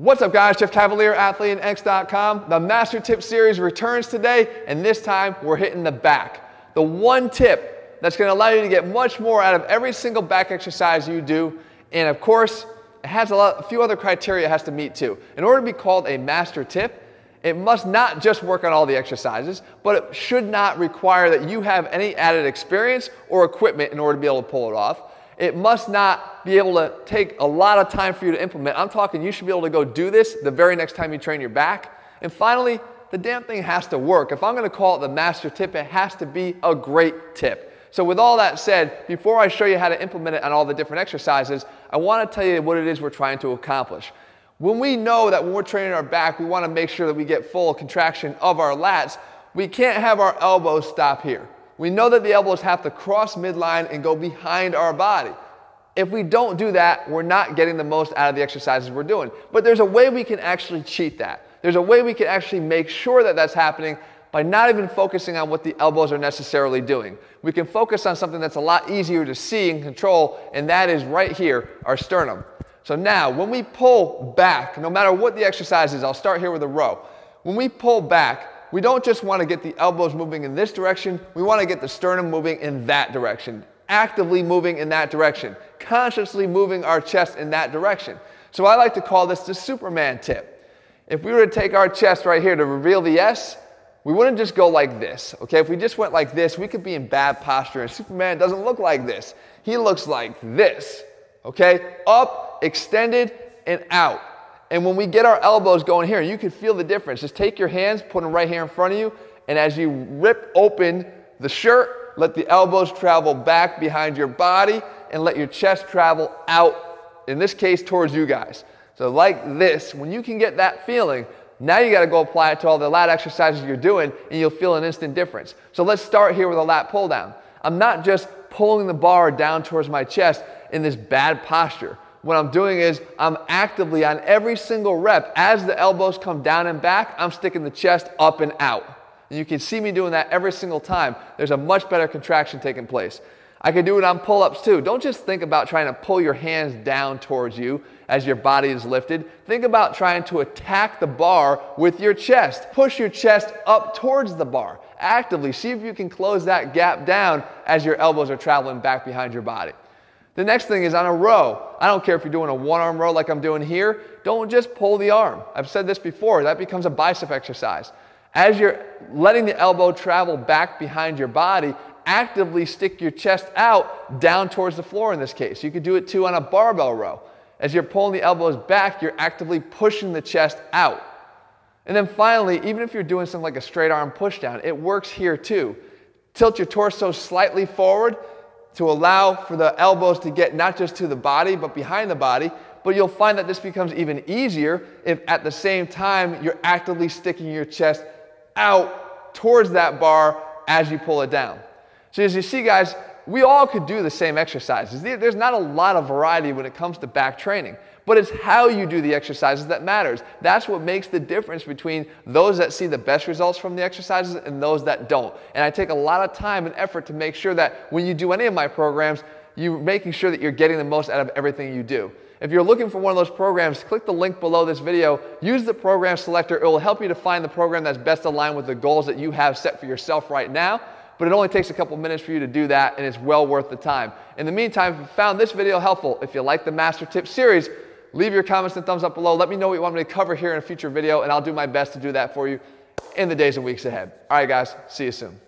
What's up guys, Jeff Cavalier, AthleteandX.com. The Master Tip Series returns today, and this time we're hitting the back. The one tip that's going to allow you to get much more out of every single back exercise you do, and of course, it has a few other criteria it has to meet too. In order to be called a master tip, it must not just work on all the exercises, but it should not require that you have any added experience or equipment in order to be able to pull it off. It must not be able to take a lot of time for you to implement. I'm talking you should be able to go do this the very next time you train your back. And finally, the damn thing has to work. If I'm going to call it the master tip, it has to be a great tip. So with all that said, before I show you how to implement it on all the different exercises, I want to tell you what it is we're trying to accomplish. When we know that when we're training our back, we want to make sure that we get full contraction of our lats, we can't have our elbows stop here. We know that the elbows have to cross midline and go behind our body. If we don't do that, we're not getting the most out of the exercises we're doing. But there's a way we can actually cheat that. There's a way we can actually make sure that that's happening by not even focusing on what the elbows are necessarily doing. We can focus on something that's a lot easier to see and control, and that is right here, our sternum. So now, when we pull back, no matter what the exercise is, I'll start here with a row. When we pull back, we don't just want to get the elbows moving in this direction, we want to get the sternum moving in that direction, actively moving in that direction, consciously moving our chest in that direction. So I like to call this the Superman tip. If we were to take our chest right here to reveal the S, we wouldn't just go like this, okay? If we just went like this, we could be in bad posture, and Superman doesn't look like this. He looks like this, okay? Up, extended, and out. And when we get our elbows going here, you can feel the difference. Just take your hands, put them right here in front of you, and as you rip open the shirt, let the elbows travel back behind your body, and let your chest travel out, in this case, towards you guys. So like this, when you can get that feeling, now you got to go apply it to all the lat exercises you're doing, and you'll feel an instant difference. So let's start here with a lat pull down. I'm not just pulling the bar down towards my chest in this bad posture. What I'm doing is I'm actively on every single rep, as the elbows come down and back, I'm sticking the chest up and out. And you can see me doing that every single time. There's a much better contraction taking place. I can do it on pull-ups too. Don't just think about trying to pull your hands down towards you as your body is lifted. Think about trying to attack the bar with your chest. Push your chest up towards the bar. Actively see if you can close that gap down as your elbows are traveling back behind your body. The next thing is on a row. I don't care if you're doing a one-arm row like I'm doing here. Don't just pull the arm. I've said this before. That becomes a bicep exercise. As you're letting the elbow travel back behind your body, actively stick your chest out down towards the floor in this case. You could do it too on a barbell row. As you're pulling the elbows back, you're actively pushing the chest out. And then finally, even if you're doing something like a straight arm push down, it works here too. Tilt your torso slightly forward to allow for the elbows to get not just to the body, but behind the body. But you'll find that this becomes even easier if at the same time you're actively sticking your chest out towards that bar as you pull it down. So as you see guys, we all could do the same exercises. There's not a lot of variety when it comes to back training, but it's how you do the exercises that matters. That's what makes the difference between those that see the best results from the exercises and those that don't. And I take a lot of time and effort to make sure that when you do any of my programs, you're making sure that you're getting the most out of everything you do. If you're looking for one of those programs, click the link below this video. Use the program selector. It will help you to find the program that's best aligned with the goals that you have set for yourself right now. But it only takes a couple minutes for you to do that, and it's well worth the time. In the meantime, if you found this video helpful, if you like the Master Tip series, leave your comments and thumbs up below. Let me know what you want me to cover here in a future video, and I'll do my best to do that for you in the days and weeks ahead. All right, guys, see you soon.